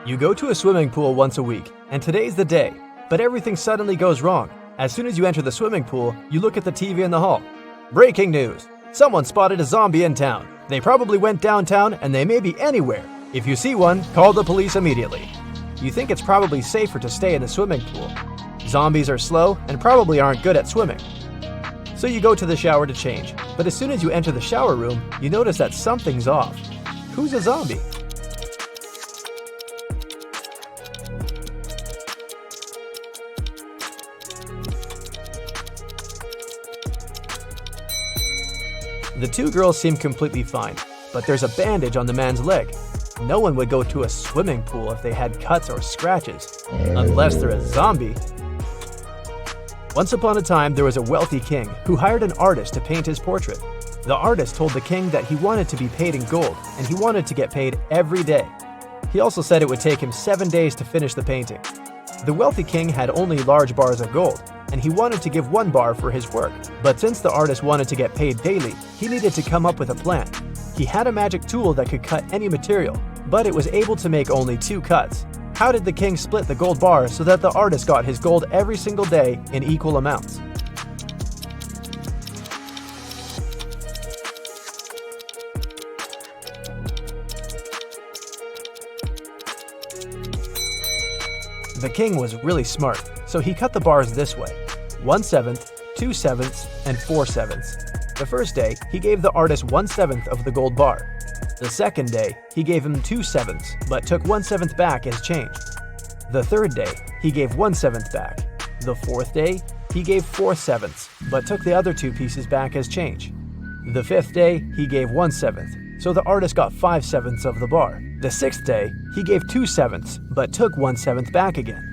You go to a swimming pool once a week, and today's the day, but everything suddenly goes wrong. As soon as you enter the swimming pool, you look at the TV in the hall. Breaking news! Someone spotted a zombie in town. They probably went downtown, and they may be anywhere. If you see one, call the police immediately. You think it's probably safer to stay in the swimming pool. Zombies are slow and probably aren't good at swimming. So you go to the shower to change, but as soon as you enter the shower room, you notice that something's off. Who's a zombie? The two girls seem completely fine, but there's a bandage on the man's leg. No one would go to a swimming pool if they had cuts or scratches, unless they're a zombie. Once upon a time, there was a wealthy king who hired an artist to paint his portrait. The artist told the king that he wanted to be paid in gold, and he wanted to get paid every day. He also said it would take him 7 days to finish the painting. The wealthy king had only large bars of gold, and he wanted to give 1 bar for his work. But since the artist wanted to get paid daily, he needed to come up with a plan. He had a magic tool that could cut any material, but it was able to make only 2 cuts. How did the king split the gold bar so that the artist got his gold every single day in equal amounts? The king was really smart, so he cut the bars this way: 1/7, 2/7, and 4/7. The first day, he gave the artist 1/7 of the gold bar. The second day, he gave him 2/7, but took 1/7 back as change. The third day, he gave 1/7 back. The fourth day, he gave 4/7, but took the other 2 pieces back as change. The fifth day, he gave 1/7, so the artist got 5/7 of the bar. The sixth day, he gave 2/7, but took 1/7 back again.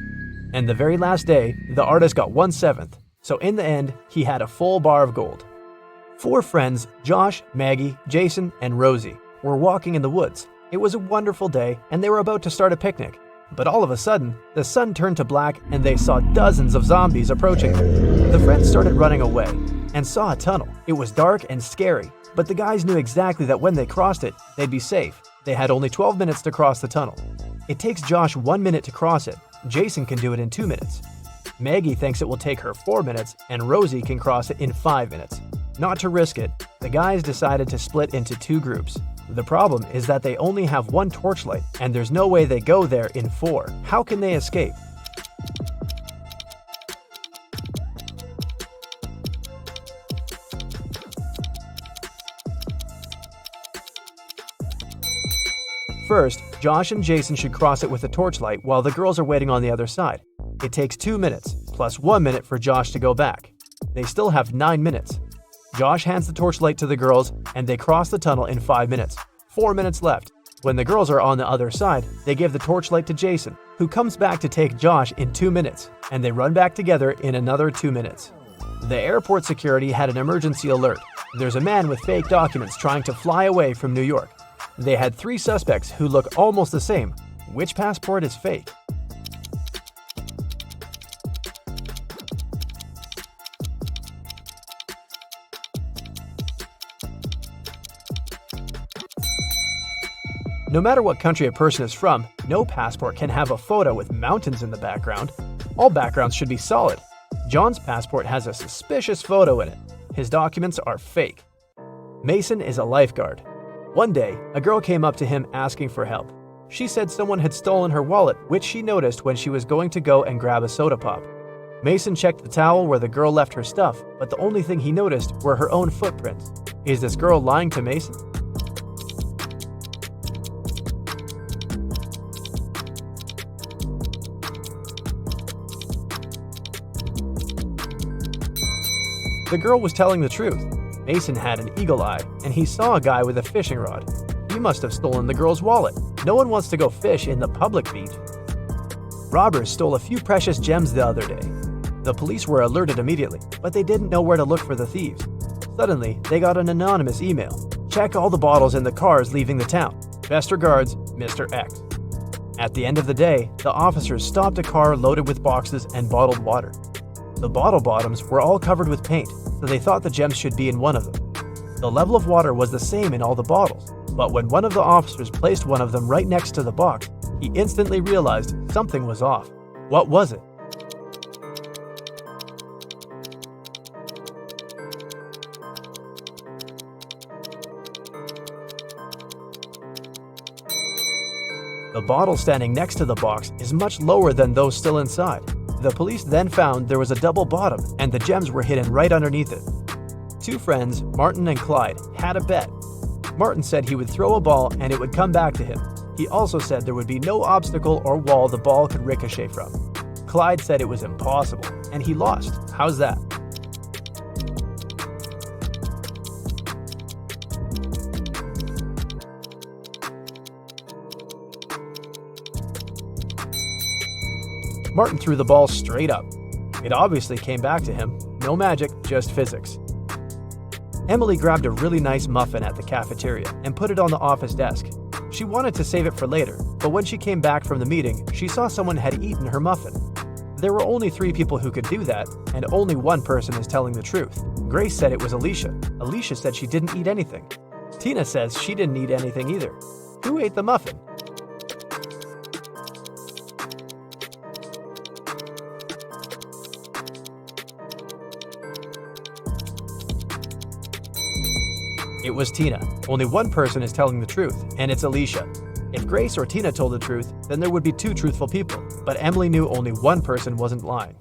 And the very last day, the artist got 1/7, so in the end, he had a full bar of gold. 4 friends, Josh, Maggie, Jason, and Rosie, were walking in the woods. It was a wonderful day, and they were about to start a picnic. But all of a sudden, the sun turned to black and they saw dozens of zombies approaching them. The friends started running away and saw a tunnel. It was dark and scary, but the guys knew exactly that when they crossed it, they'd be safe. They had only 12 minutes to cross the tunnel. It takes Josh 1 minute to cross it. Jason can do it in 2 minutes. Maggie thinks it will take her 4 minutes, and Rosie can cross it in 5 minutes. Not to risk it, the guys decided to split into 2 groups. The problem is that they only have 1 torchlight, and there's no way they go there in 4. How can they escape? First, Josh and Jason should cross it with a torchlight while the girls are waiting on the other side. It takes 2 minutes, plus 1 minute for Josh to go back. They still have 9 minutes. Josh hands the torchlight to the girls, and they cross the tunnel in 5 minutes. 4 minutes left. When the girls are on the other side, they give the torchlight to Jason, who comes back to take Josh in 2 minutes, and they run back together in another 2 minutes. The airport security had an emergency alert. There's a man with fake documents trying to fly away from New York. They had 3 suspects who look almost the same. Which passport is fake? No matter what country a person is from, no passport can have a photo with mountains in the background. All backgrounds should be solid. John's passport has a suspicious photo in it. His documents are fake. Mason is a lifeguard. One day, a girl came up to him asking for help. She said someone had stolen her wallet, which she noticed when she was going to go and grab a soda pop. Mason checked the towel where the girl left her stuff, but the only thing he noticed were her own footprints. Is this girl lying to Mason? The girl was telling the truth. Mason had an eagle eye, and he saw a guy with a fishing rod. He must have stolen the girl's wallet. No one wants to go fish in the public beach. Robbers stole a few precious gems the other day. The police were alerted immediately, but they didn't know where to look for the thieves. Suddenly, they got an anonymous email. Check all the bottles in the cars leaving the town. Best regards, Mr. X. At the end of the day, the officers stopped a car loaded with boxes and bottled water. The bottle bottoms were all covered with paint, so they thought the gems should be in one of them. The level of water was the same in all the bottles, but when one of the officers placed one of them right next to the box, He instantly realized something was off. What was it? The bottle standing next to the box is much lower than those still inside. The police then found there was a double bottom and the gems were hidden right underneath it. Two friends, Martin and Clyde, had a bet. Martin said he would throw a ball and it would come back to him. He also said there would be no obstacle or wall the ball could ricochet from. Clyde said it was impossible, and he lost. How's that? Martin threw the ball straight up. It obviously came back to him. No magic, just physics. Emily grabbed a really nice muffin at the cafeteria and put it on the office desk. She wanted to save it for later, but when she came back from the meeting, she saw someone had eaten her muffin. There were only 3 people who could do that, and only one person is telling the truth. Grace said it was Alicia. Alicia said she didn't eat anything. Tina says she didn't eat anything either. Who ate the muffin? It was Tina. Only one person is telling the truth, and it's Alicia. If Grace or Tina told the truth, then there would be 2 truthful people, but Emily knew only one person wasn't lying.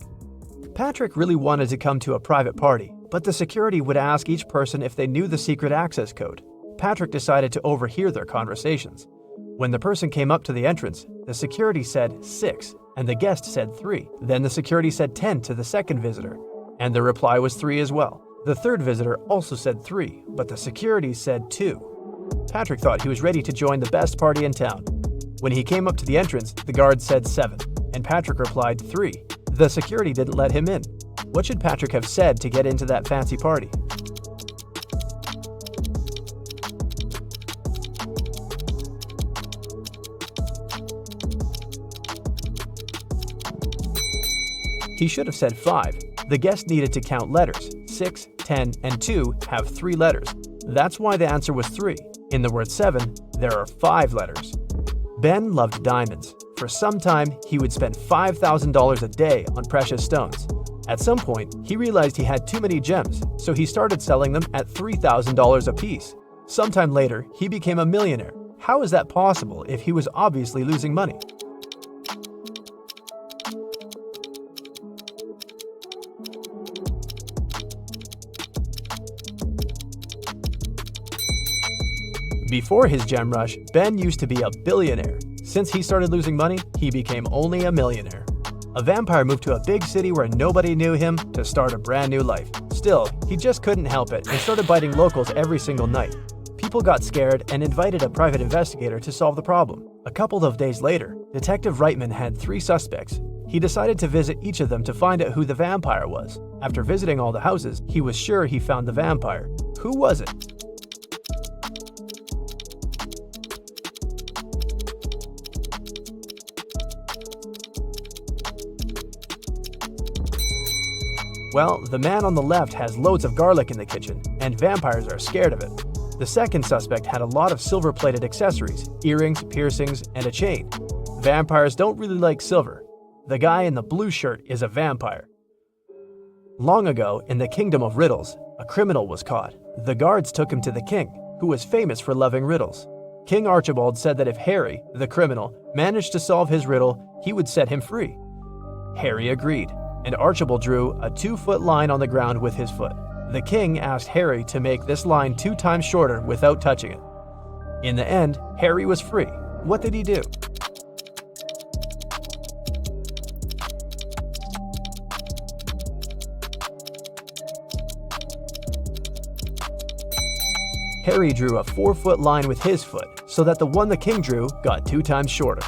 Patrick really wanted to come to a private party, but the security would ask each person if they knew the secret access code. Patrick decided to overhear their conversations. When the person came up to the entrance, the security said 6, and the guest said 3. Then the security said 10 to the second visitor, and the reply was 3 as well. The third visitor also said 3, but the security said 2. Patrick thought he was ready to join the best party in town. When he came up to the entrance, the guard said 7, and Patrick replied 3. The security didn't let him in. What should Patrick have said to get into that fancy party? He should have said 5. The guest needed to count letters. 6, 10, and 2 have 3 letters. That's why the answer was 3. In the word 7, there are 5 letters. Ben loved diamonds. For some time, he would spend $5,000 a day on precious stones. At some point, he realized he had too many gems, so he started selling them at $3,000 a piece. Sometime later, he became a millionaire. How is that possible if he was obviously losing money? Before his gem rush, Ben used to be a billionaire. Since he started losing money, he became only a millionaire. A vampire moved to a big city where nobody knew him to start a brand new life. Still, he just couldn't help it and started biting locals every single night. People got scared and invited a private investigator to solve the problem. A couple of days later, Detective Reitman had 3 suspects. He decided to visit each of them to find out who the vampire was. After visiting all the houses, he was sure he found the vampire. Who was it? Well, the man on the left has loads of garlic in the kitchen, and vampires are scared of it. The second suspect had a lot of silver-plated accessories, earrings, piercings, and a chain. Vampires don't really like silver. The guy in the blue shirt is a vampire. Long ago, in the kingdom of riddles, a criminal was caught. The guards took him to the king, who was famous for loving riddles. King Archibald said that if Harry, the criminal, managed to solve his riddle, he would set him free. Harry agreed, and Archibald drew a 2-foot line on the ground with his foot. The king asked Harry to make this line 2 times shorter without touching it. In the end, Harry was free. What did he do? Harry drew a 4-foot line with his foot, so that the one the king drew got 2 times shorter.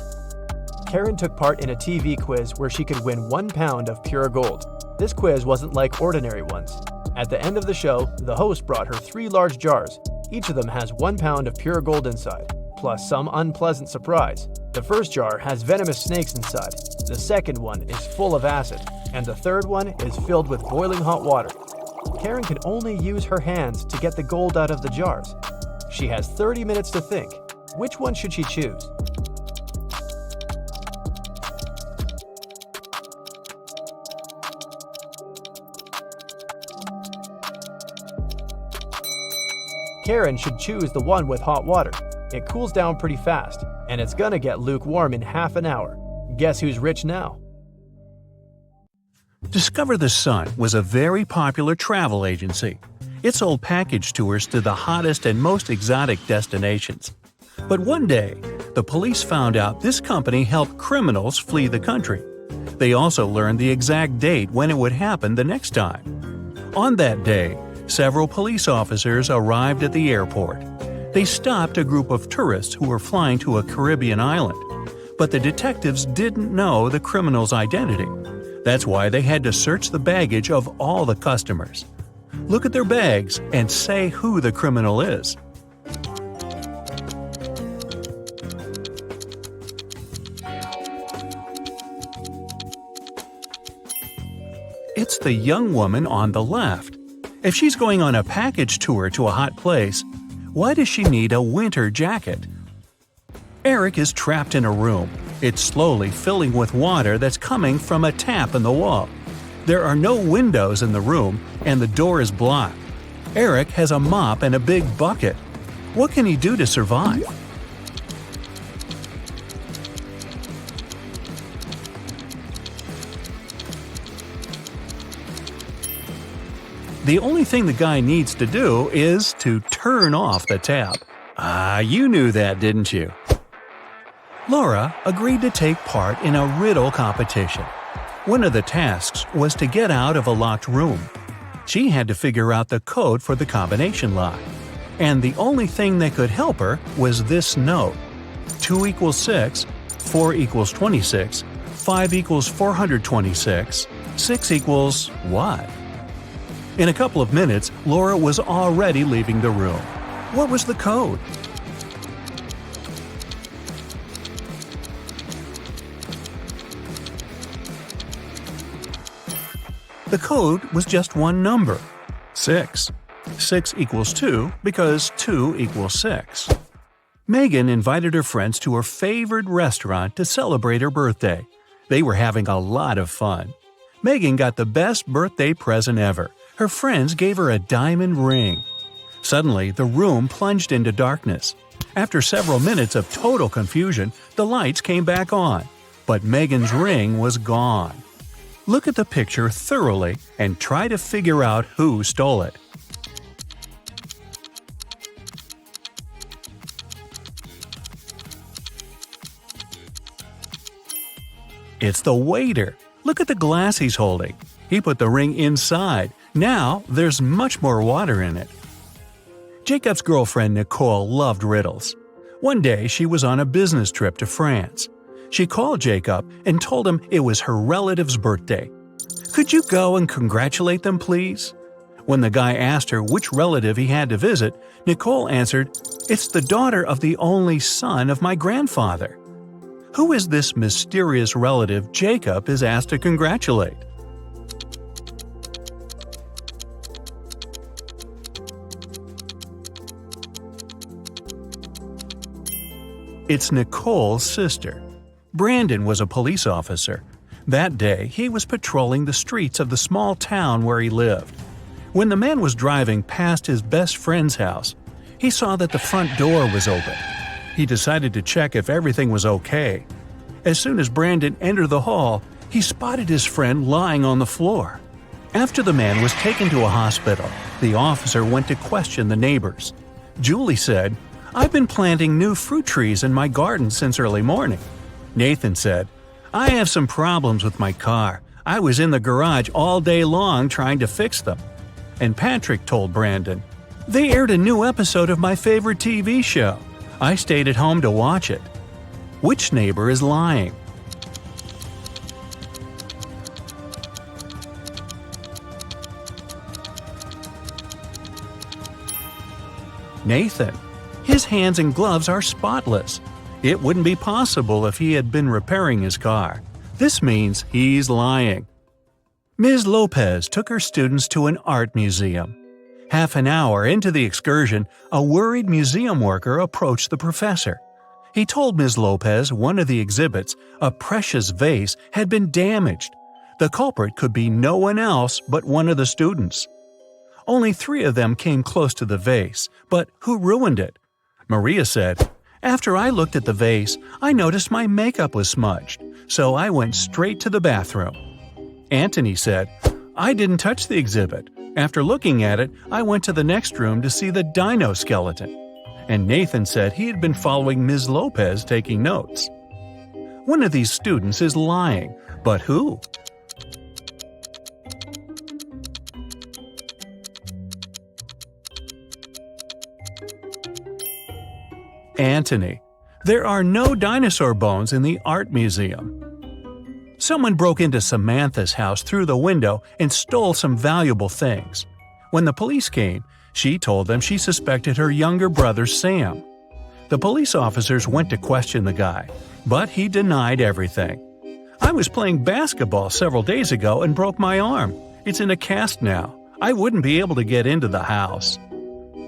Karen took part in a TV quiz where she could win 1 pound of pure gold. This quiz wasn't like ordinary ones. At the end of the show, the host brought her 3 large jars. Each of them has 1 pound of pure gold inside, plus some unpleasant surprise. The first jar has venomous snakes inside, the second one is full of acid, and the third one is filled with boiling hot water. Karen can only use her hands to get the gold out of the jars. She has 30 minutes to think. Which one should she choose? Karen should choose the one with hot water. It cools down pretty fast, and it's gonna get lukewarm in half an hour. Guess who's rich now? Discover the Sun was a very popular travel agency. It sold package tours to the hottest and most exotic destinations. But one day, the police found out this company helped criminals flee the country. They also learned the exact date when it would happen the next time. On that day, several police officers arrived at the airport. They stopped a group of tourists who were flying to a Caribbean island. But the detectives didn't know the criminal's identity. That's why they had to search the baggage of all the customers. Look at their bags and say who the criminal is. It's the young woman on the left. If she's going on a package tour to a hot place, why does she need a winter jacket? Eric is trapped in a room. It's slowly filling with water that's coming from a tap in the wall. There are no windows in the room, and the door is blocked. Eric has a mop and a big bucket. What can he do to survive? The only thing the guy needs to do is to turn off the tap. You knew that, didn't you? Laura agreed to take part in a riddle competition. One of the tasks was to get out of a locked room. She had to figure out the code for the combination lock. And the only thing that could help her was this note. 2 equals 6, 4 equals 26, 5 equals 426, 6 equals what? In a couple of minutes, Laura was already leaving the room. What was the code? The code was just one number, 6. 6 equals 2 because 2 equals 6. Megan invited her friends to her favorite restaurant to celebrate her birthday. They were having a lot of fun. Megan got the best birthday present ever. Her friends gave her a diamond ring. Suddenly, the room plunged into darkness. After several minutes of total confusion, the lights came back on. But Megan's ring was gone. Look at the picture thoroughly and try to figure out who stole it. It's the waiter. Look at the glass he's holding. He put the ring inside. Now there's much more water in it. Jacob's girlfriend Nicole loved riddles. One day she was on a business trip to France. She called Jacob and told him it was her relative's birthday. "Could you go and congratulate them, please?" When the guy asked her which relative he had to visit, Nicole answered, "It's the daughter of the only son of my grandfather." Who is this mysterious relative Jacob is asked to congratulate? It's Nicole's sister. Brandon was a police officer. That day, he was patrolling the streets of the small town where he lived. When the man was driving past his best friend's house, he saw that the front door was open. He decided to check if everything was okay. As soon as Brandon entered the hall, he spotted his friend lying on the floor. After the man was taken to a hospital, the officer went to question the neighbors. Julie said, "I've been planting new fruit trees in my garden since early morning." Nathan said, "I have some problems with my car. I was in the garage all day long trying to fix them." And Patrick told Brandon, "They aired a new episode of my favorite TV show. I stayed at home to watch it." Which neighbor is lying? Nathan. His hands and gloves are spotless. It wouldn't be possible if he had been repairing his car. This means he's lying. Ms. Lopez took her students to an art museum. Half an hour into the excursion, a worried museum worker approached the professor. He told Ms. Lopez one of the exhibits, a precious vase, had been damaged. The culprit could be no one else but one of the students. Only 3 of them came close to the vase, but who ruined it? Maria said, "After I looked at the vase, I noticed my makeup was smudged, so I went straight to the bathroom." Anthony said, "I didn't touch the exhibit. After looking at it, I went to the next room to see the dino skeleton." And Nathan said he had been following Ms. Lopez taking notes. One of these students is lying, but who? Anthony. There are no dinosaur bones in the art museum. Someone broke into Samantha's house through the window and stole some valuable things. When the police came, she told them she suspected her younger brother Sam. The police officers went to question the guy, but he denied everything. "I was playing basketball several days ago and broke my arm. It's in a cast now. I wouldn't be able to get into the house."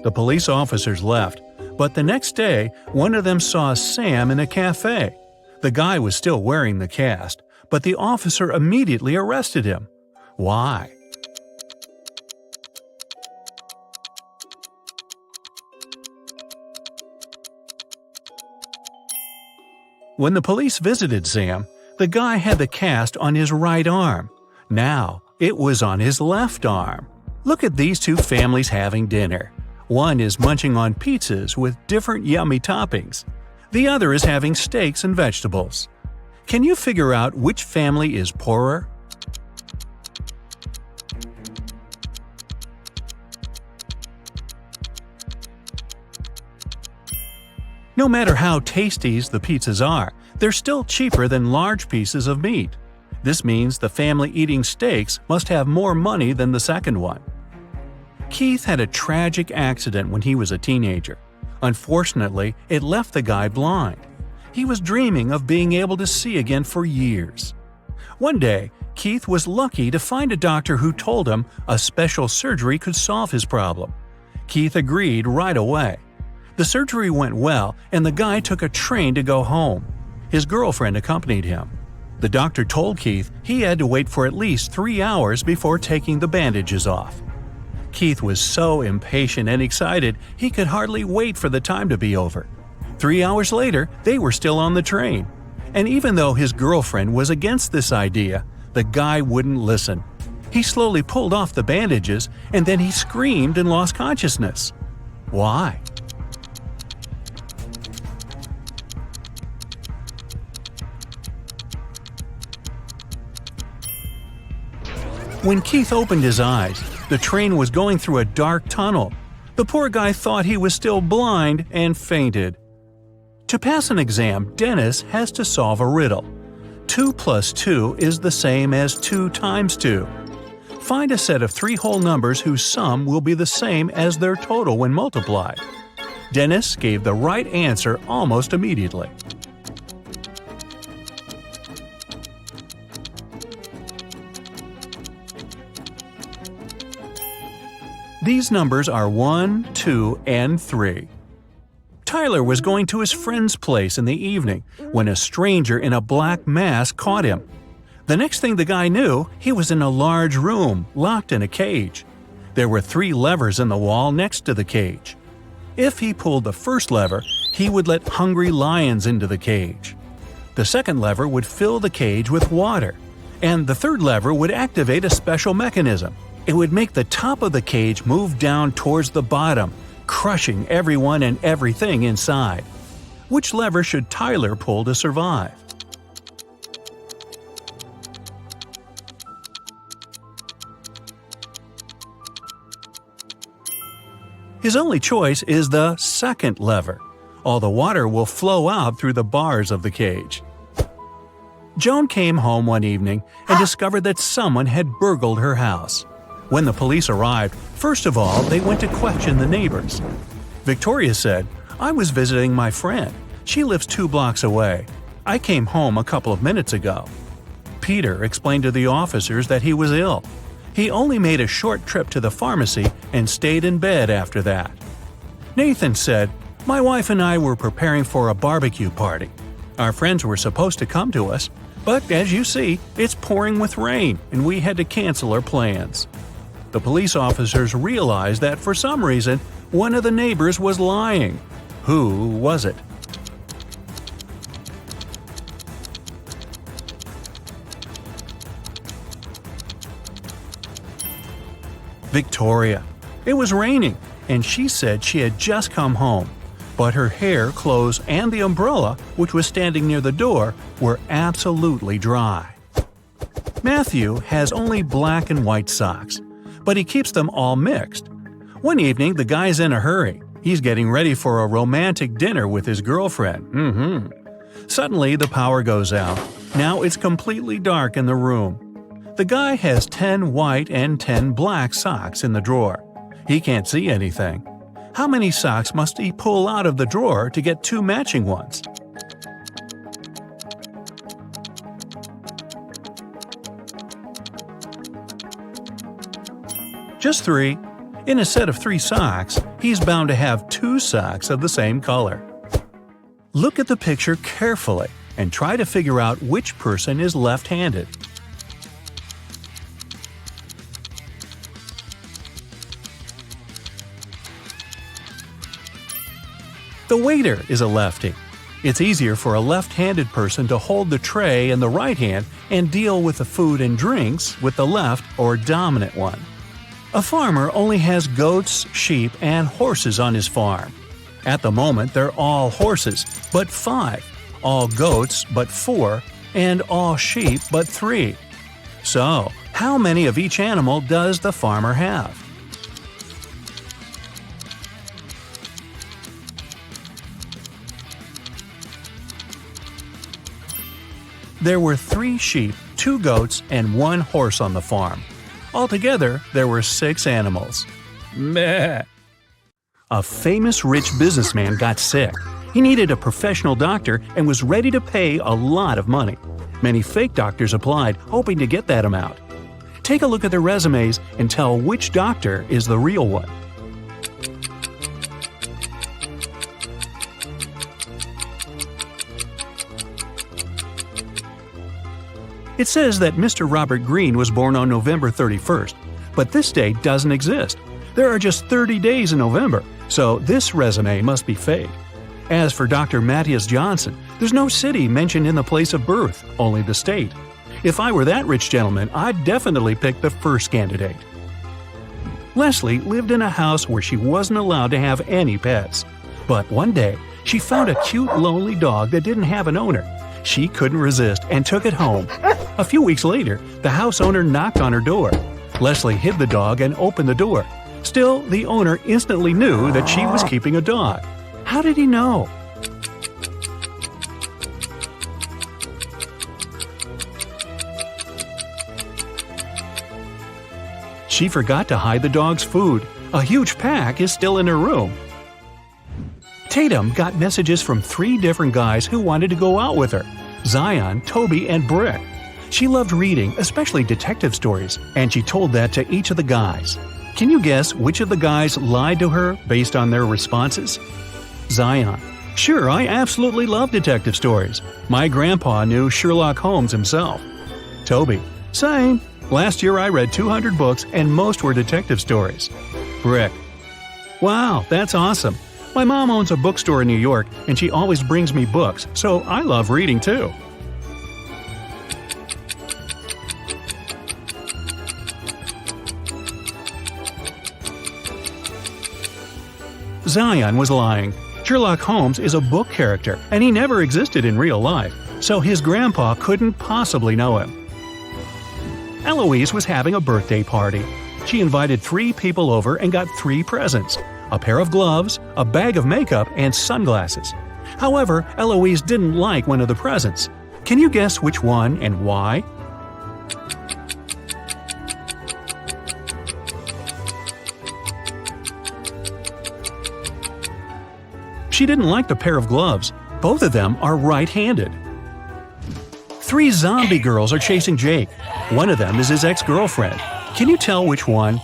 The police officers left, but the next day, one of them saw Sam in a cafe. The guy was still wearing the cast, but the officer immediately arrested him. Why? When the police visited Sam, the guy had the cast on his right arm. Now, it was on his left arm. Look at these 2 families having dinner. One is munching on pizzas with different yummy toppings. The other is having steaks and vegetables. Can you figure out which family is poorer? No matter how tasty the pizzas are, they're still cheaper than large pieces of meat. This means the family eating steaks must have more money than the second one. Keith had a tragic accident when he was a teenager. Unfortunately, it left the guy blind. He was dreaming of being able to see again for years. One day, Keith was lucky to find a doctor who told him a special surgery could solve his problem. Keith agreed right away. The surgery went well, and the guy took a train to go home. His girlfriend accompanied him. The doctor told Keith he had to wait for at least 3 hours before taking the bandages off. Keith was so impatient and excited he could hardly wait for the time to be over. 3 hours later, they were still on the train. And even though his girlfriend was against this idea, the guy wouldn't listen. He slowly pulled off the bandages, and then he screamed and lost consciousness. Why? When Keith opened his eyes, the train was going through a dark tunnel. The poor guy thought he was still blind and fainted. To pass an exam, Dennis has to solve a riddle. 2 plus 2 is the same as 2 times 2. Find a set of 3 whole numbers whose sum will be the same as their total when multiplied. Dennis gave the right answer almost immediately. These numbers are 1, 2, and 3. Tyler was going to his friend's place in the evening when a stranger in a black mask caught him. The next thing the guy knew, he was in a large room, locked in a cage. There were 3 levers in the wall next to the cage. If he pulled the first lever, he would let hungry lions into the cage. The second lever would fill the cage with water, and the third lever would activate a special mechanism. It would make the top of the cage move down towards the bottom, crushing everyone and everything inside. Which lever should Tyler pull to survive? His only choice is the second lever. All the water will flow out through the bars of the cage. Joan came home one evening and discovered that someone had burgled her house. When the police arrived, first of all, they went to question the neighbors. Victoria said, "I was visiting my friend. She lives 2 blocks away. I came home a couple of minutes ago." Peter explained to the officers that he was ill. He only made a short trip to the pharmacy and stayed in bed after that. Nathan said, "My wife and I were preparing for a barbecue party. Our friends were supposed to come to us, but as you see, it's pouring with rain and we had to cancel our plans." The police officers realized that for some reason, one of the neighbors was lying. Who was it? Victoria. It was raining, and she said she had just come home. But her hair, clothes, and the umbrella, which was standing near the door, were absolutely dry. Matthew has only black and white socks, but he keeps them all mixed. One evening, the guy's in a hurry. He's getting ready for a romantic dinner with his girlfriend. Suddenly, the power goes out. Now it's completely dark in the room. The guy has 10 white and 10 black socks in the drawer. He can't see anything. How many socks must he pull out of the drawer to get 2 matching ones? Just 3. In a set of 3 socks, he's bound to have 2 socks of the same color. Look at the picture carefully and try to figure out which person is left-handed. The waiter is a lefty. It's easier for a left-handed person to hold the tray in the right hand and deal with the food and drinks with the left or dominant one. A farmer only has goats, sheep, and horses on his farm. At the moment, they're all horses, but 5, all goats, but 4, and all sheep, but 3. So, how many of each animal does the farmer have? There were 3 sheep, 2 goats, and 1 horse on the farm. Altogether, there were 6 animals. Meh. A famous rich businessman got sick. He needed a professional doctor and was ready to pay a lot of money. Many fake doctors applied, hoping to get that amount. Take a look at their resumes and tell which doctor is the real one. It says that Mr. Robert Greene was born on November 31st, but this date doesn't exist. There are just 30 days in November, so this resume must be fake. As for Dr. Matthias Johnson, there's no city mentioned in the place of birth, only the state. If I were that rich gentleman, I'd definitely pick the first candidate. Leslie lived in a house where she wasn't allowed to have any pets. But one day, she found a cute, lonely dog that didn't have an owner. She couldn't resist and took it home. A few weeks later, the house owner knocked on her door. Leslie hid the dog and opened the door. Still, the owner instantly knew that she was keeping a dog. How did he know? She forgot to hide the dog's food. A huge pack is still in her room. Tatum got messages from 3 different guys who wanted to go out with her: Zion, Toby, and Brick. She loved reading, especially detective stories, and she told that to each of the guys. Can you guess which of the guys lied to her based on their responses? Zion: "Sure, I absolutely love detective stories. My grandpa knew Sherlock Holmes himself." Toby: "Same. Last year I read 200 books and most were detective stories." Brick: "Wow, that's awesome. My mom owns a bookstore in New York and she always brings me books, so I love reading too." Zion was lying. Sherlock Holmes is a book character, and he never existed in real life, so his grandpa couldn't possibly know him. Eloise was having a birthday party. She invited 3 people over and got 3 presents: a pair of gloves, a bag of makeup, and sunglasses. However, Eloise didn't like one of the presents. Can you guess which one and why? She didn't like the pair of gloves. Both of them are right-handed. 3 zombie girls are chasing Jake. One of them is his ex-girlfriend. Can you tell which one?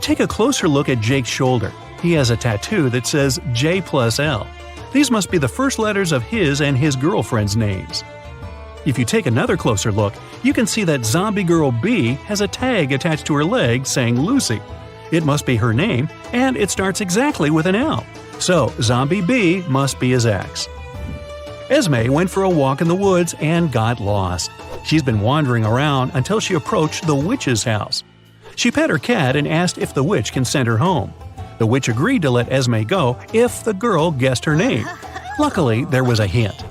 Take a closer look at Jake's shoulder. He has a tattoo that says J plus L. These must be the first letters of his and his girlfriend's names. If you take another closer look, you can see that zombie girl B has a tag attached to her leg saying Lucy. It must be her name, and it starts exactly with an L. So, zombie B must be his ex. Esme went for a walk in the woods and got lost. She's been wandering around until she approached the witch's house. She pet her cat and asked if the witch can send her home. The witch agreed to let Esme go if the girl guessed her name. Luckily, there was a hint.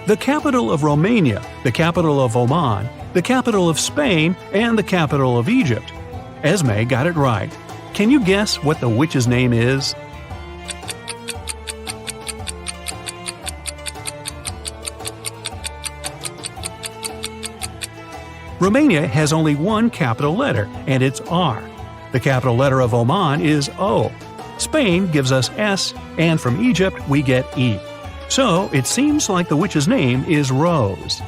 The capital of Romania, the capital of Oman, the capital of Spain, and the capital of Egypt. Esme got it right. Can you guess what the witch's name is? Romania has only one capital letter, and it's R. The capital letter of Oman is O. Spain gives us S, and from Egypt we get E. So it seems like the witch's name is Rose.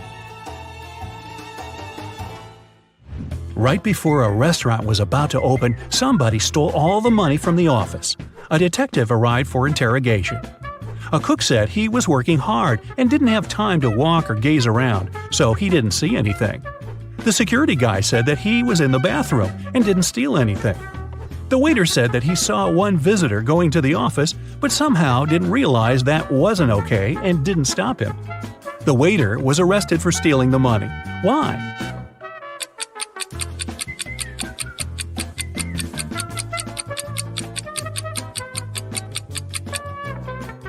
Right before a restaurant was about to open, somebody stole all the money from the office. A detective arrived for interrogation. A cook said he was working hard and didn't have time to walk or gaze around, so he didn't see anything. The security guy said that he was in the bathroom and didn't steal anything. The waiter said that he saw one visitor going to the office, but somehow didn't realize that wasn't okay and didn't stop him. The waiter was arrested for stealing the money. Why?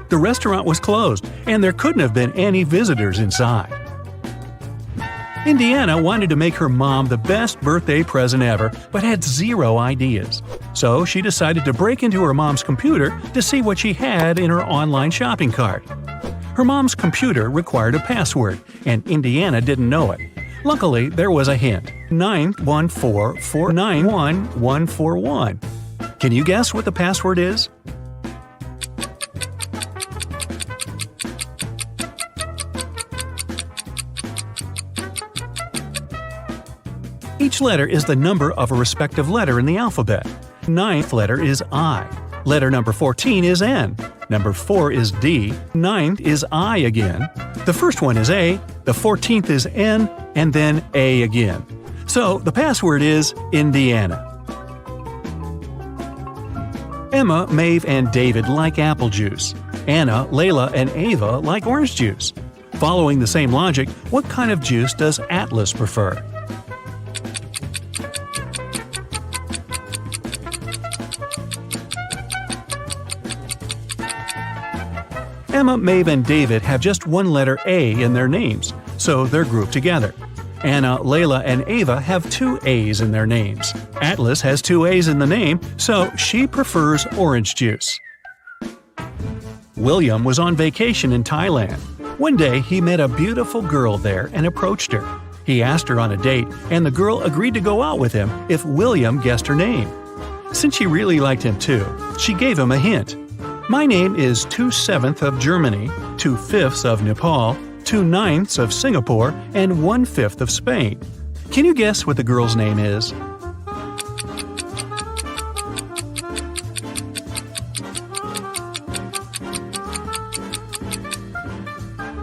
The restaurant was closed, and there couldn't have been any visitors inside. Indiana wanted to make her mom the best birthday present ever, but had zero ideas. So she decided to break into her mom's computer to see what she had in her online shopping cart. Her mom's computer required a password, and Indiana didn't know it. Luckily, there was a hint: 914491141. Can you guess what the password is? Each letter is the number of a respective letter in the alphabet. Ninth letter is I. Letter number 14 is N. Number 4 is D. Ninth is I again. The first one is A. The 14th is N. And then A again. So the password is Indiana. Emma, Maeve, and David like apple juice. Anna, Layla, and Ava like orange juice. Following the same logic, what kind of juice does Atlas prefer? Emma, Maeve, and David have just one letter A in their names, so they're grouped together. Anna, Layla, and Ava have 2 A's in their names. Atlas has 2 A's in the name, so she prefers orange juice. William was on vacation in Thailand. One day, he met a beautiful girl there and approached her. He asked her on a date, and the girl agreed to go out with him if William guessed her name. Since she really liked him too, she gave him a hint. My name is 2/7 of Germany, 2/5 of Nepal, 2/9 of Singapore, and 1/5 of Spain. Can you guess what the girl's name is?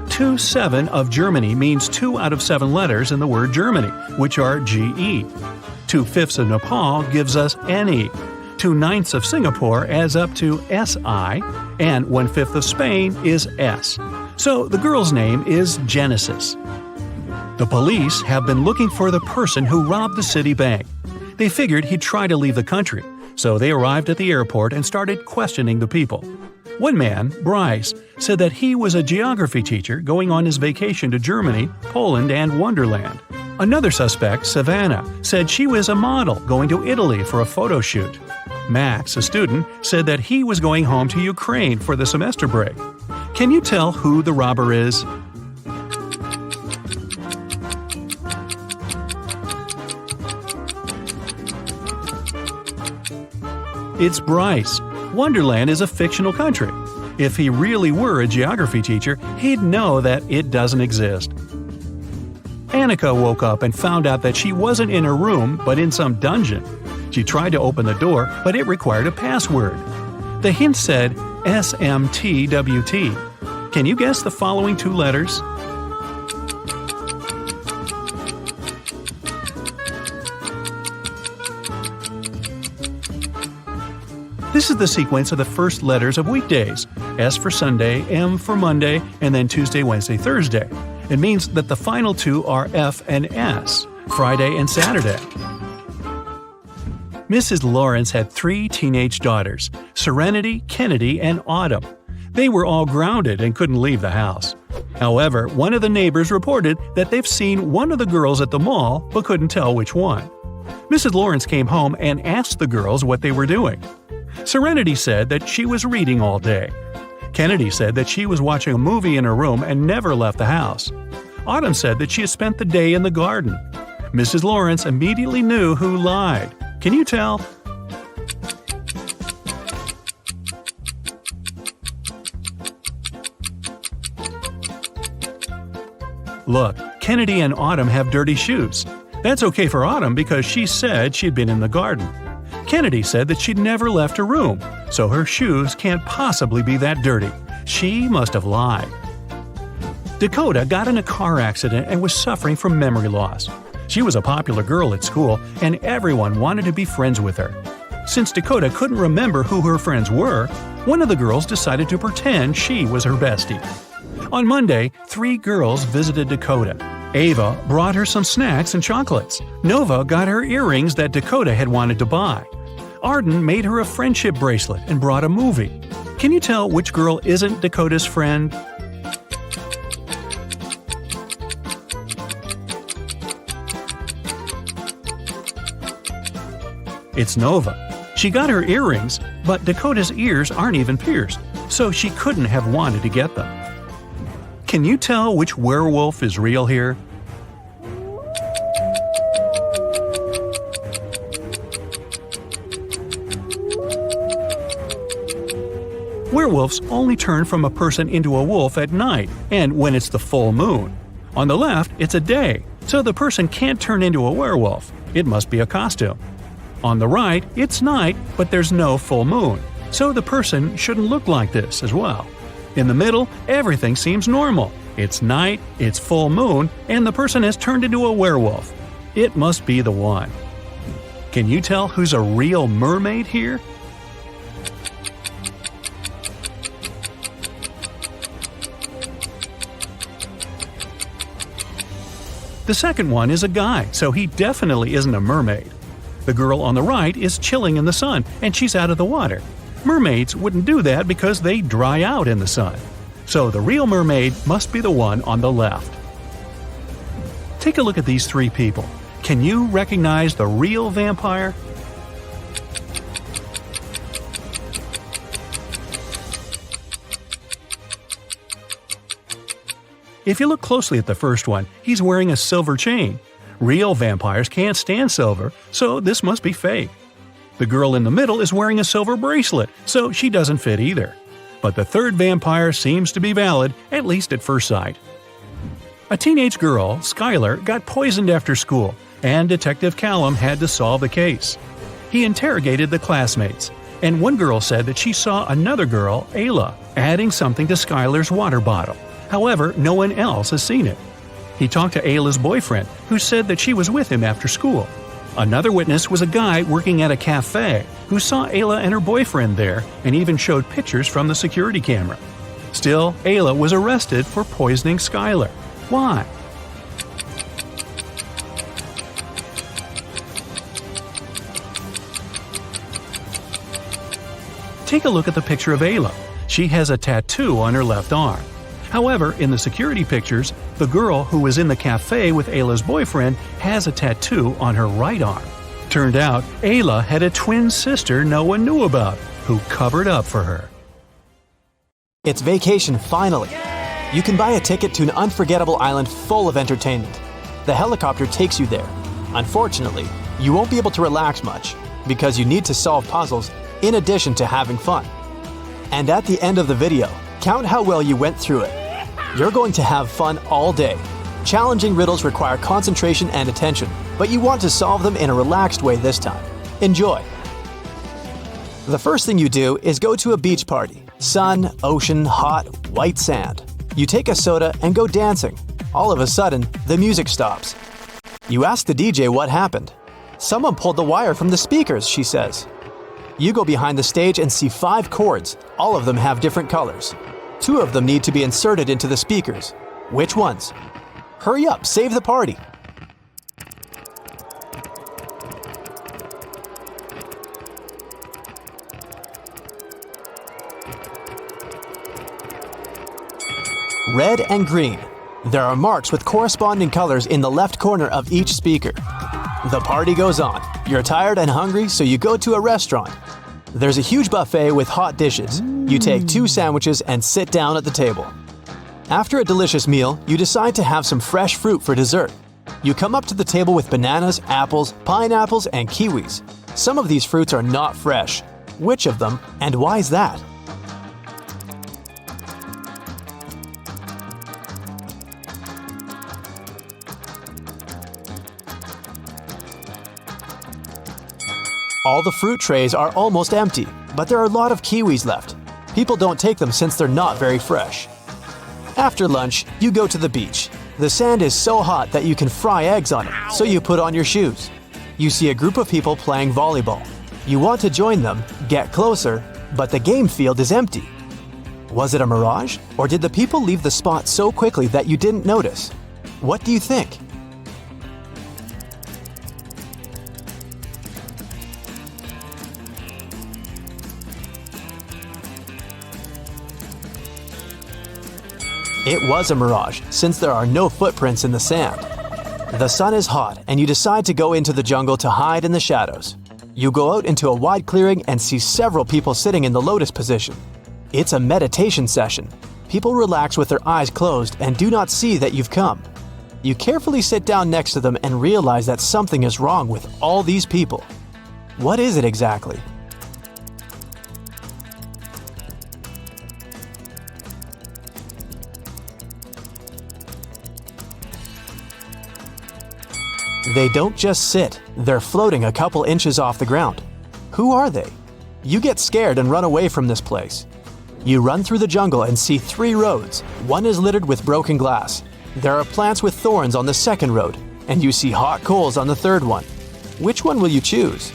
Two-7 of Germany means 2 out of 7 letters in the word Germany, which are GE. 2/5 of Nepal gives us NE. 2/9 of Singapore adds up to SI, and 1/5 of Spain is S. So the girl's name is Genesis. The police have been looking for the person who robbed the city bank. They figured he'd try to leave the country, so they arrived at the airport and started questioning the people. One man, Bryce, said that he was a geography teacher going on his vacation to Germany, Poland, and Wonderland. Another suspect, Savannah, said she was a model going to Italy for a photo shoot. Max, a student, said that he was going home to Ukraine for the semester break. Can you tell who the robber is? It's Bryce. Wonderland is a fictional country. If he really were a geography teacher, he'd know that it doesn't exist. Annika woke up and found out that she wasn't in her room, but in some dungeon. She tried to open the door, but it required a password. The hint said SMTWT. Can you guess the following two letters? This is the sequence of the first letters of weekdays. S for Sunday, M for Monday, and then Tuesday, Wednesday, Thursday. It means that the final two are F and S, Friday and Saturday. Mrs. Lawrence had 3 teenage daughters, Serenity, Kennedy, and Autumn. They were all grounded and couldn't leave the house. However, one of the neighbors reported that they've seen one of the girls at the mall but couldn't tell which one. Mrs. Lawrence came home and asked the girls what they were doing. Serenity said that she was reading all day. Kennedy said that she was watching a movie in her room and never left the house. Autumn said that she had spent the day in the garden. Mrs. Lawrence immediately knew who lied. Can you tell? Look, Kennedy and Autumn have dirty shoes. That's okay for Autumn because she said she'd been in the garden. Kennedy said that she'd never left her room, so her shoes can't possibly be that dirty. She must have lied. Dakota got in a car accident and was suffering from memory loss. She was a popular girl at school, and everyone wanted to be friends with her. Since Dakota couldn't remember who her friends were, one of the girls decided to pretend she was her bestie. On Monday, 3 girls visited Dakota. Ava brought her some snacks and chocolates. Nova got her earrings that Dakota had wanted to buy. Arden made her a friendship bracelet and brought a movie. Can you tell which girl isn't Dakota's friend? It's Nova. She got her earrings, but Dakota's ears aren't even pierced, so she couldn't have wanted to get them. Can you tell which werewolf is real here? Werewolves only turn from a person into a wolf at night and when it's the full moon. On the left, it's a day, so the person can't turn into a werewolf. It must be a costume. On the right, it's night, but there's no full moon, so the person shouldn't look like this as well. In the middle, everything seems normal. It's night, it's full moon, and the person has turned into a werewolf. It must be the one. Can you tell who's a real mermaid here? The second one is a guy, so he definitely isn't a mermaid. The girl on the right is chilling in the sun, and she's out of the water. Mermaids wouldn't do that because they dry out in the sun. So the real mermaid must be the one on the left. Take a look at these 3 people. Can you recognize the real vampire? If you look closely at the first one, he's wearing a silver chain. Real vampires can't stand silver, so this must be fake. The girl in the middle is wearing a silver bracelet, so she doesn't fit either. But the third vampire seems to be valid, at least at first sight. A teenage girl, Skylar, got poisoned after school, and Detective Callum had to solve the case. He interrogated the classmates, and one girl said that she saw another girl, Ayla, adding something to Skylar's water bottle. However, no one else has seen it. He talked to Ayla's boyfriend, who said that she was with him after school. Another witness was a guy working at a cafe who saw Ayla and her boyfriend there and even showed pictures from the security camera. Still, Ayla was arrested for poisoning Skylar. Why? Take a look at the picture of Ayla. She has a tattoo on her left arm. However, in the security pictures, the girl who was in the cafe with Ayla's boyfriend has a tattoo on her right arm. Turned out, Ayla had a twin sister no one knew about, who covered up for her. It's vacation finally. You can buy a ticket to an unforgettable island full of entertainment. The helicopter takes you there. Unfortunately, you won't be able to relax much because you need to solve puzzles in addition to having fun. And at the end of the video, count how well you went through it. You're going to have fun all day. Challenging riddles require concentration and attention, but you want to solve them in a relaxed way this time. Enjoy! The first thing you do is go to a beach party. Sun, ocean, hot, white sand. You take a soda and go dancing. All of a sudden, the music stops. You ask the DJ what happened. Someone pulled the wire from the speakers, she says. You go behind the stage and see 5 cords. All of them have different colors. 2 of them need to be inserted into the speakers. Which ones? Hurry up, save the party. Red and green. There are marks with corresponding colors in the left corner of each speaker. The party goes on. You're tired and hungry, so you go to a restaurant. There's a huge buffet with hot dishes. You take 2 sandwiches and sit down at the table. After a delicious meal, you decide to have some fresh fruit for dessert. You come up to the table with bananas, apples, pineapples, and kiwis. Some of these fruits are not fresh. Which of them, and why is that? All the fruit trays are almost empty, but there are a lot of kiwis left. People don't take them since they're not very fresh. After lunch, you go to the beach. The sand is so hot that you can fry eggs on it, so you put on your shoes. You see a group of people playing volleyball. You want to join them, get closer, but the game field is empty. Was it a mirage, or did the people leave the spot so quickly that you didn't notice? What do you think? It was a mirage, since there are no footprints in the sand. The sun is hot, and you decide to go into the jungle to hide in the shadows. You go out into a wide clearing and see several people sitting in the lotus position. It's a meditation session. People relax with their eyes closed and do not see that you've come. You carefully sit down next to them and realize that something is wrong with all these people. What is it exactly? They don't just sit, they're floating a couple inches off the ground. Who are they? You get scared and run away from this place. You run through the jungle and see 3 roads. One is littered with broken glass. There are plants with thorns on the second road, and you see hot coals on the third one. Which one will you choose?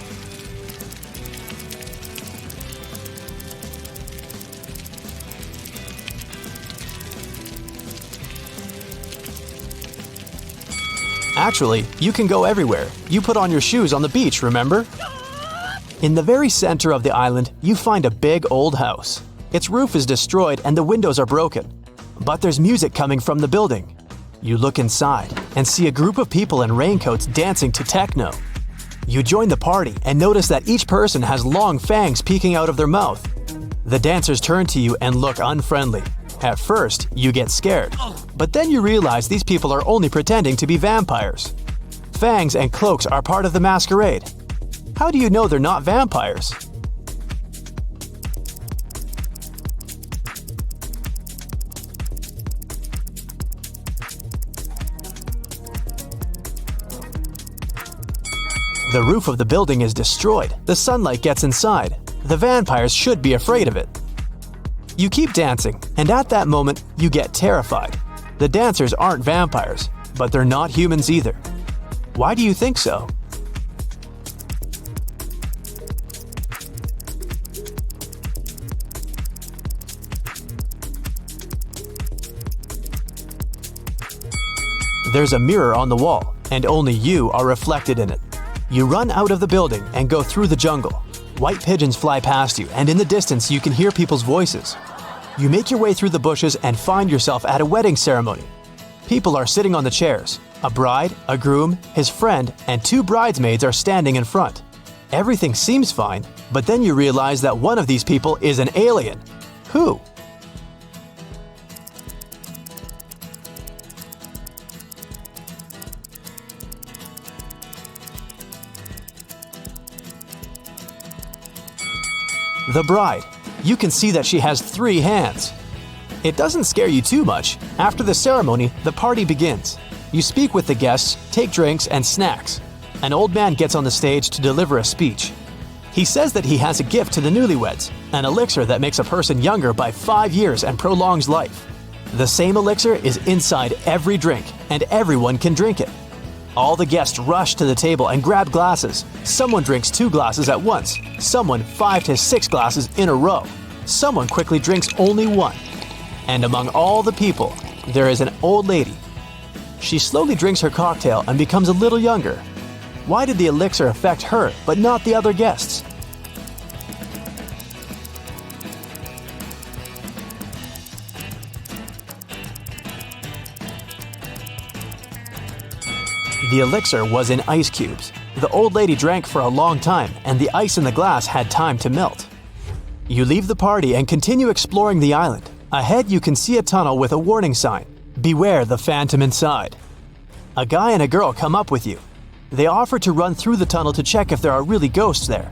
Actually, you can go everywhere. You put on your shoes on the beach, remember? In the very center of the island, you find a big old house. Its roof is destroyed and the windows are broken. But there's music coming from the building. You look inside and see a group of people in raincoats dancing to techno. You join the party and notice that each person has long fangs peeking out of their mouth. The dancers turn to you and look unfriendly. At first, you get scared, but then you realize these people are only pretending to be vampires. Fangs and cloaks are part of the masquerade. How do you know they're not vampires? The roof of the building is destroyed. The sunlight gets inside. The vampires should be afraid of it. You keep dancing, and at that moment, you get terrified. The dancers aren't vampires, but they're not humans either. Why do you think so? There's a mirror on the wall, and only you are reflected in it. You run out of the building and go through the jungle. White pigeons fly past you, and in the distance you can hear people's voices. You make your way through the bushes and find yourself at a wedding ceremony. People are sitting on the chairs. A bride, a groom, his friend, and 2 bridesmaids are standing in front. Everything seems fine, but then you realize that one of these people is an alien. Who? The bride. You can see that she has 3 hands. It doesn't scare you too much. After the ceremony, the party begins. You speak with the guests, take drinks and snacks. An old man gets on the stage to deliver a speech. He says that he has a gift to the newlyweds, an elixir that makes a person younger by 5 years and prolongs life. The same elixir is inside every drink, and everyone can drink it. All the guests rush to the table and grab glasses. Someone drinks 2 glasses at once, someone 5 to 6 glasses in a row. Someone quickly drinks only 1. And among all the people, there is an old lady. She slowly drinks her cocktail and becomes a little younger. Why did the elixir affect her but not the other guests? The elixir was in ice cubes. The old lady drank for a long time, and the ice in the glass had time to melt. You leave the party and continue exploring the island. Ahead, you can see a tunnel with a warning sign: "Beware the phantom inside." A guy and a girl come up with you. They offer to run through the tunnel to check if there are really ghosts there.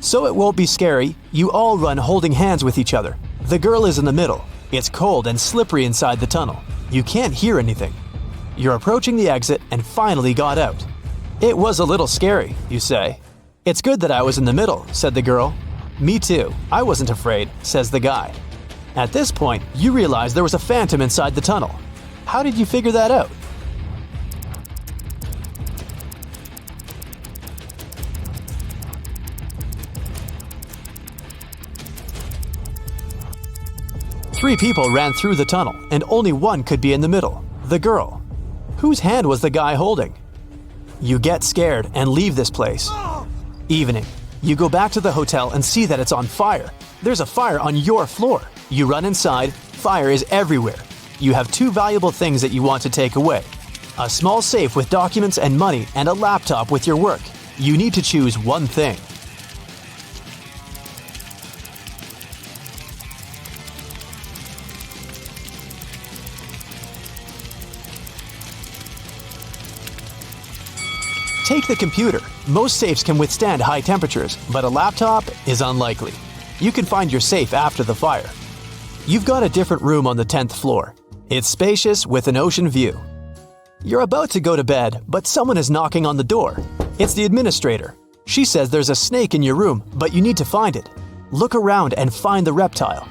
So it won't be scary, you all run holding hands with each other. The girl is in the middle. It's cold and slippery inside the tunnel. You can't hear anything. You're approaching the exit and finally got out. "It was a little scary," you say. "It's good that I was in the middle," said the girl. "Me too. I wasn't afraid," says the guy. At this point, you realize there was a phantom inside the tunnel. How did you figure that out? Three people ran through the tunnel, and only one could be in the middle: the girl. Whose hand was the guy holding? You get scared and leave this place. Evening. You go back to the hotel and see that it's on fire. There's a fire on your floor. You run inside. Fire is everywhere. You have 2 valuable things that you want to take away: a small safe with documents and money, and a laptop with your work. You need to choose one thing. Take the computer. Most safes can withstand high temperatures, but a laptop is unlikely. You can find your safe after the fire. You've got a different room on the 10th floor. It's spacious with an ocean view. You're about to go to bed, but someone is knocking on the door. It's the administrator. She says there's a snake in your room, but you need to find it. Look around and find the reptile.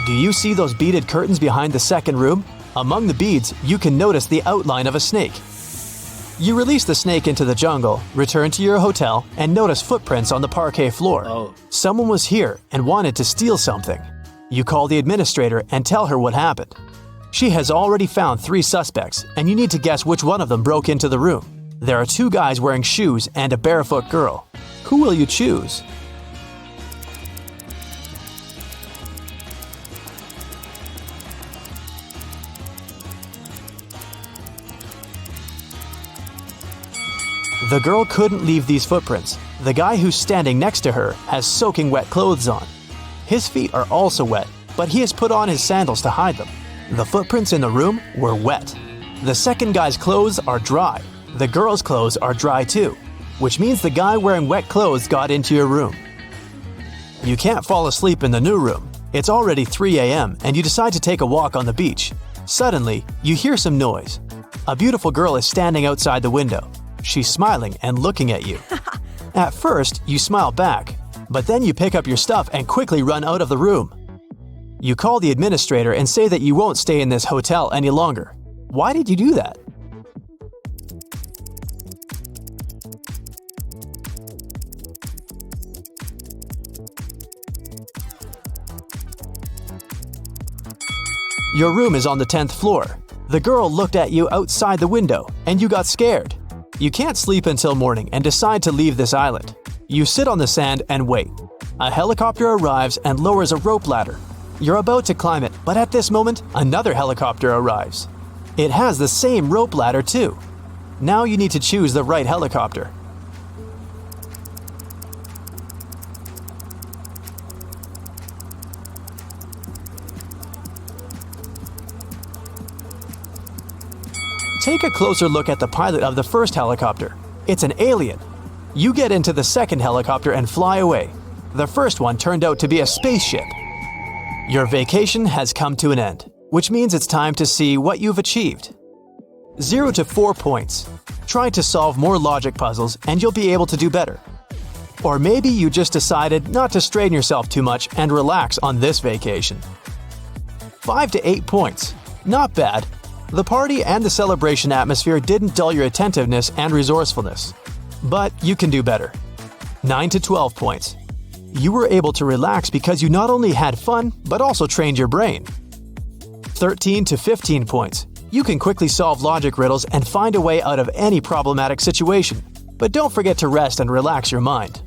Do you see those beaded curtains behind the second room? Among the beads, you can notice the outline of a snake. You release the snake into the jungle, return to your hotel, and notice footprints on the parquet floor. Someone was here and wanted to steal something. You call the administrator and tell her what happened. She has already found 3 suspects, and you need to guess which one of them broke into the room. There are 2 guys wearing shoes and a barefoot girl. Who will you choose? The girl couldn't leave these footprints. The guy who's standing next to her has soaking wet clothes on. His feet are also wet, but he has put on his sandals to hide them. The footprints in the room were wet. The second guy's clothes are dry. The girl's clothes are dry too, which means the guy wearing wet clothes got into your room. You can't fall asleep in the new room. It's already 3 a.m. and you decide to take a walk on the beach. Suddenly, you hear some noise. A beautiful girl is standing outside the window. She's smiling and looking at you. At first, you smile back, but then you pick up your stuff and quickly run out of the room. You call the administrator and say that you won't stay in this hotel any longer. Why did you do that? Your room is on the 10th floor. The girl looked at you outside the window, and you got scared. You can't sleep until morning and decide to leave this island. You sit on the sand and wait. A helicopter arrives and lowers a rope ladder. You're about to climb it, but at this moment, another helicopter arrives. It has the same rope ladder too. Now you need to choose the right helicopter. Take a closer look at the pilot of the first helicopter. It's an alien. You get into the second helicopter and fly away. The first one turned out to be a spaceship. Your vacation has come to an end, which means it's time to see what you've achieved. 0 to 4 points. Try to solve more logic puzzles and you'll be able to do better. Or maybe you just decided not to strain yourself too much and relax on this vacation. 5 to 8 points. Not bad. The party and the celebration atmosphere didn't dull your attentiveness and resourcefulness. But you can do better. 9 to 12 points. You were able to relax because you not only had fun, but also trained your brain. 13 to 15 points. You can quickly solve logic riddles and find a way out of any problematic situation. But don't forget to rest and relax your mind.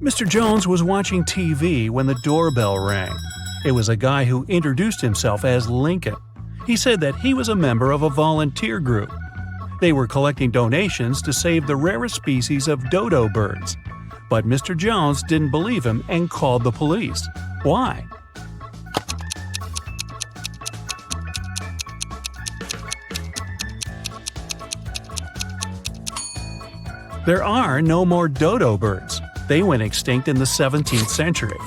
Mr. Jones was watching TV when the doorbell rang. It was a guy who introduced himself as Lincoln. He said that he was a member of a volunteer group. They were collecting donations to save the rarest species of dodo birds. But Mr. Jones didn't believe him and called the police. Why? There are no more dodo birds. They went extinct in the 17th century.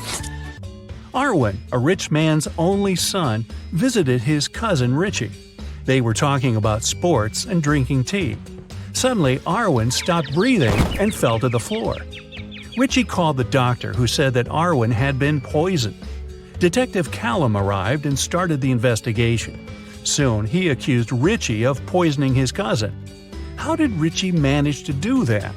Arwen, a rich man's only son, visited his cousin Richie. They were talking about sports and drinking tea. Suddenly, Arwen stopped breathing and fell to the floor. Richie called the doctor, who said that Arwen had been poisoned. Detective Callum arrived and started the investigation. Soon, he accused Richie of poisoning his cousin. How did Richie manage to do that?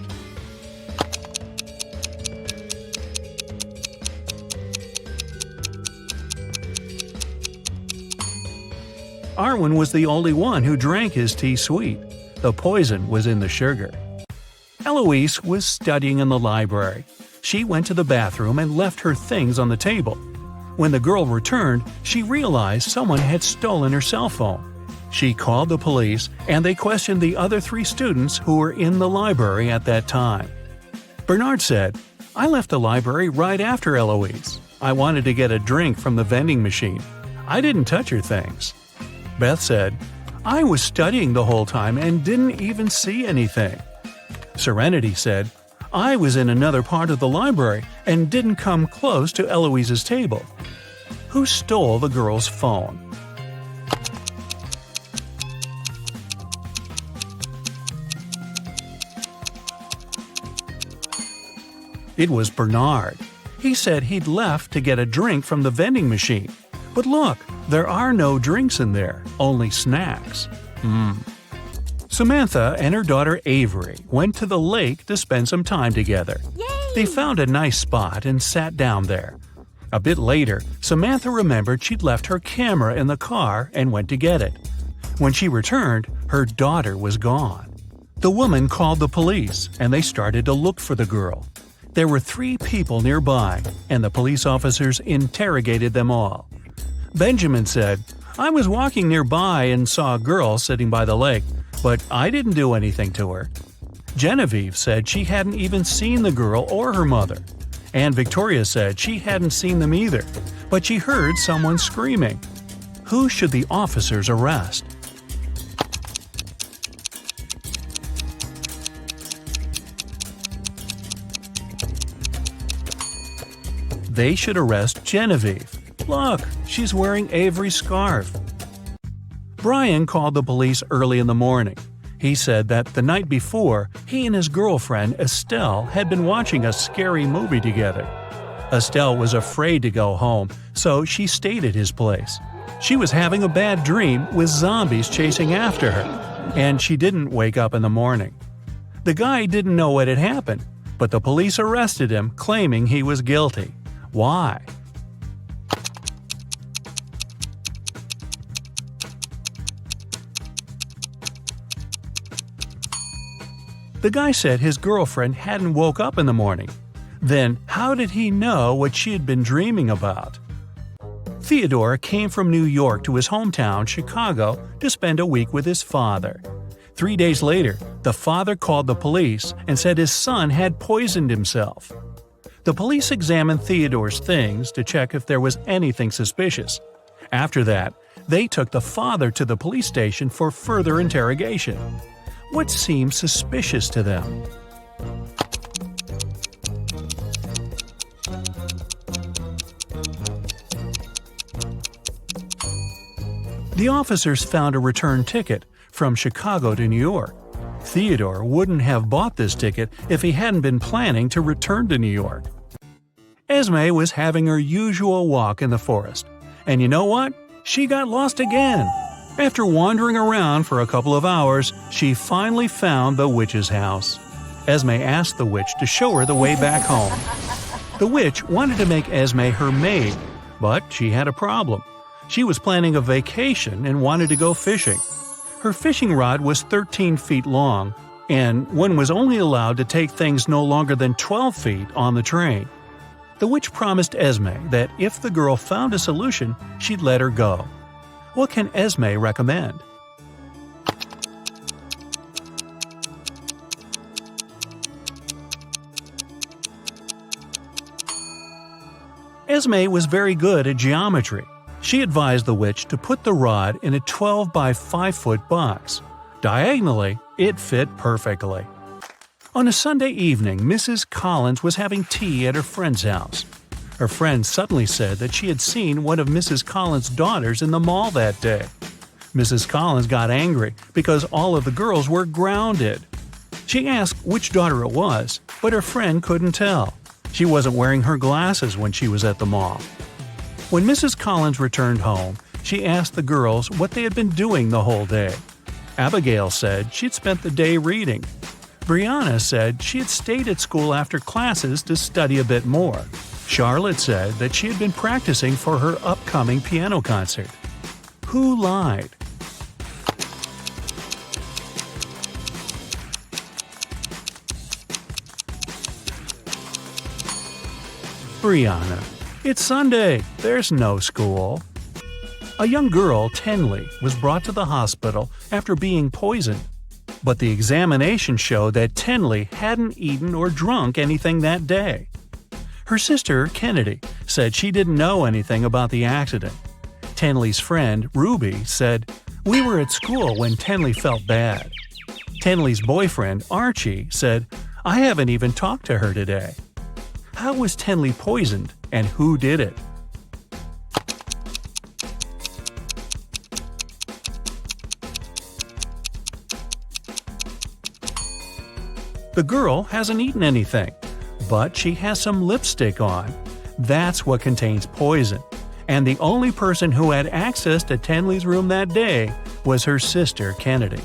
Arwen was the only one who drank his tea sweet. The poison was in the sugar. Eloise was studying in the library. She went to the bathroom and left her things on the table. When the girl returned, she realized someone had stolen her cell phone. She called the police, and they questioned the other 3 students who were in the library at that time. Bernard said, "I left the library right after Eloise. I wanted to get a drink from the vending machine. I didn't touch her things." Beth said, "I was studying the whole time and didn't even see anything." Serenity said, "I was in another part of the library and didn't come close to Eloise's table." Who stole the girl's phone? It was Bernard. He said he'd left to get a drink from the vending machine. But look, there are no drinks in there, only snacks. Samantha and her daughter Avery went to the lake to spend some time together. Yay! They found a nice spot and sat down there. A bit later, Samantha remembered she'd left her camera in the car and went to get it. When she returned, her daughter was gone. The woman called the police, and they started to look for the girl. There were 3 people nearby, and the police officers interrogated them all. Benjamin said, "I was walking nearby and saw a girl sitting by the lake, but I didn't do anything to her." Genevieve said she hadn't even seen the girl or her mother. And Victoria said she hadn't seen them either, but she heard someone screaming. Who should the officers arrest? They should arrest Genevieve. Look, she's wearing Avery's scarf. Brian called the police early in the morning. He said that the night before, he and his girlfriend Estelle had been watching a scary movie together. Estelle was afraid to go home, so she stayed at his place. She was having a bad dream with zombies chasing after her, and she didn't wake up in the morning. The guy didn't know what had happened, but the police arrested him, claiming he was guilty. Why? The guy said his girlfriend hadn't woke up in the morning. Then, how did he know what she had been dreaming about? Theodore came from New York to his hometown, Chicago, to spend a week with his father. 3 days later, the father called the police and said his son had poisoned himself. The police examined Theodore's things to check if there was anything suspicious. After that, they took the father to the police station for further interrogation. What seemed suspicious to them? The officers found a return ticket from Chicago to New York. Theodore wouldn't have bought this ticket if he hadn't been planning to return to New York. Esme was having her usual walk in the forest. And you know what? She got lost again. After wandering around for a couple of hours, she finally found the witch's house. Esme asked the witch to show her the way back home. The witch wanted to make Esme her maid, but she had a problem. She was planning a vacation and wanted to go fishing. Her fishing rod was 13 feet long, and one was only allowed to take things no longer than 12 feet on the train. The witch promised Esme that if the girl found a solution, she'd let her go. What can Esme recommend? Esme was very good at geometry. She advised the witch to put the rod in a 12 by 5 foot box. Diagonally, it fit perfectly. On a Sunday evening, Mrs. Collins was having tea at her friend's house. Her friend suddenly said that she had seen one of Mrs. Collins' daughters in the mall that day. Mrs. Collins got angry because all of the girls were grounded. She asked which daughter it was, but her friend couldn't tell. She wasn't wearing her glasses when she was at the mall. When Mrs. Collins returned home, she asked the girls what they had been doing the whole day. Abigail said she'd spent the day reading. Brianna said she had stayed at school after classes to study a bit more. Charlotte said that she had been practicing for her upcoming piano concert. Who lied? Brianna. It's Sunday. There's no school. A young girl, Tenley, was brought to the hospital after being poisoned. But the examination showed that Tenley hadn't eaten or drunk anything that day. Her sister, Kennedy, said she didn't know anything about the accident. Tenley's friend, Ruby, said, "We were at school when Tenley felt bad." Tenley's boyfriend, Archie, said, "I haven't even talked to her today." How was Tenley poisoned, and who did it? The girl hasn't eaten anything, but she has some lipstick on. That's what contains poison. And the only person who had access to Tenley's room that day was her sister, Kennedy.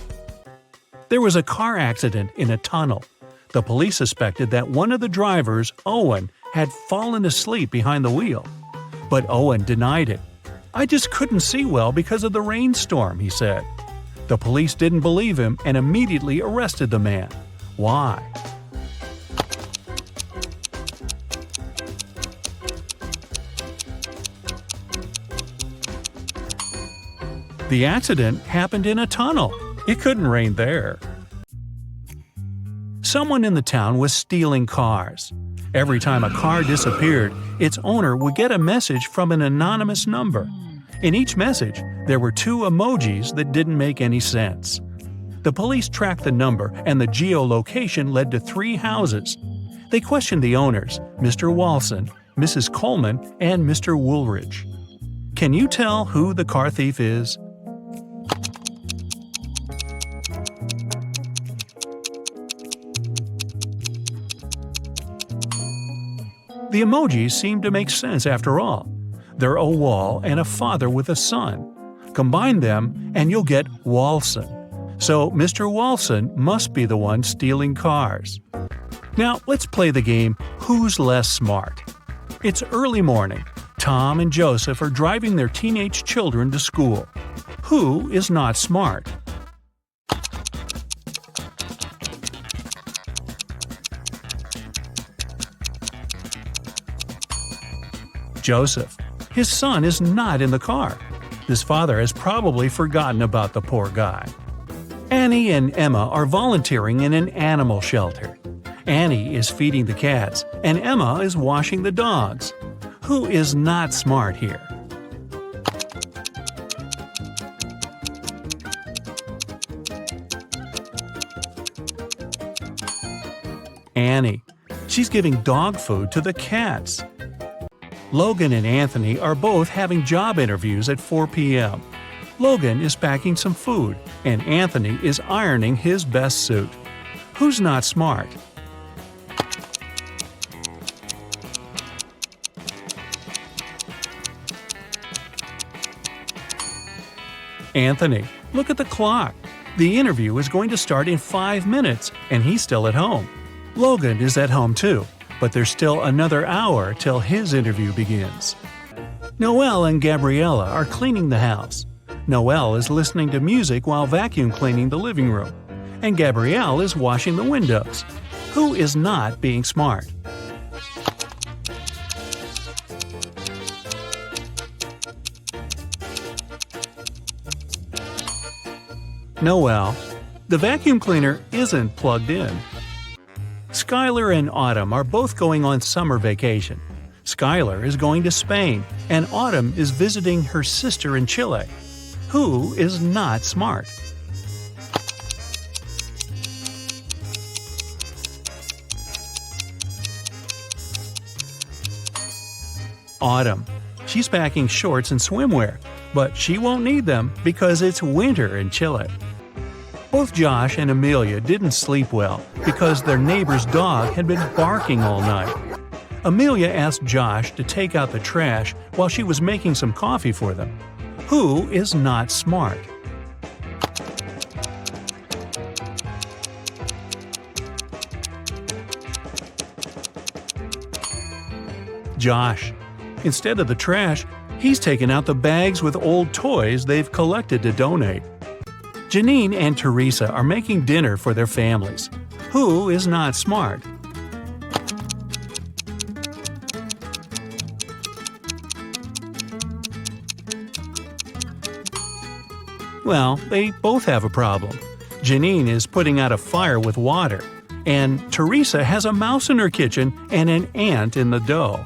There was a car accident in a tunnel. The police suspected that one of the drivers, Owen, had fallen asleep behind the wheel. But Owen denied it. "I just couldn't see well because of the rainstorm," he said. The police didn't believe him and immediately arrested the man. Why? The accident happened in a tunnel. It couldn't rain there. Someone in the town was stealing cars. Every time a car disappeared, its owner would get a message from an anonymous number. In each message, there were 2 emojis that didn't make any sense. The police tracked the number, and the geolocation led to 3 houses. They questioned the owners, Mr. Walson, Mrs. Coleman, and Mr. Woolridge. Can you tell who the car thief is? The emojis seem to make sense after all. They're a wall and a father with a son. Combine them and you'll get Walson. So Mr. Walson must be the one stealing cars. Now let's play the game Who's Less Smart? It's early morning. Tom and Joseph are driving their teenage children to school. Who is not smart? Joseph. His son is not in the car. His father has probably forgotten about the poor guy. Annie and Emma are volunteering in an animal shelter. Annie is feeding the cats, and Emma is washing the dogs. Who is not smart here? Annie. She's giving dog food to the cats. Logan and Anthony are both having job interviews at 4 p.m. Logan is packing some food, and Anthony is ironing his best suit. Who's not smart? Anthony, look at the clock. The interview is going to start in 5 minutes, and he's still at home. Logan is at home too, but there's still another hour till his interview begins. Noelle and Gabriella are cleaning the house. Noelle is listening to music while vacuum cleaning the living room, and Gabrielle is washing the windows. Who is not being smart? Noelle. The vacuum cleaner isn't plugged in. Skylar and Autumn are both going on summer vacation. Skylar is going to Spain, and Autumn is visiting her sister in Chile. Who is not smart? Autumn. She's packing shorts and swimwear, but she won't need them because it's winter in Chile. Both Josh and Amelia didn't sleep well because their neighbor's dog had been barking all night. Amelia asked Josh to take out the trash while she was making some coffee for them. Who is not smart? Josh. Instead of the trash, he's taken out the bags with old toys they've collected to donate. Janine and Teresa are making dinner for their families. Who is not smart? Well, they both have a problem. Janine is putting out a fire with water, and Teresa has a mouse in her kitchen and an ant in the dough.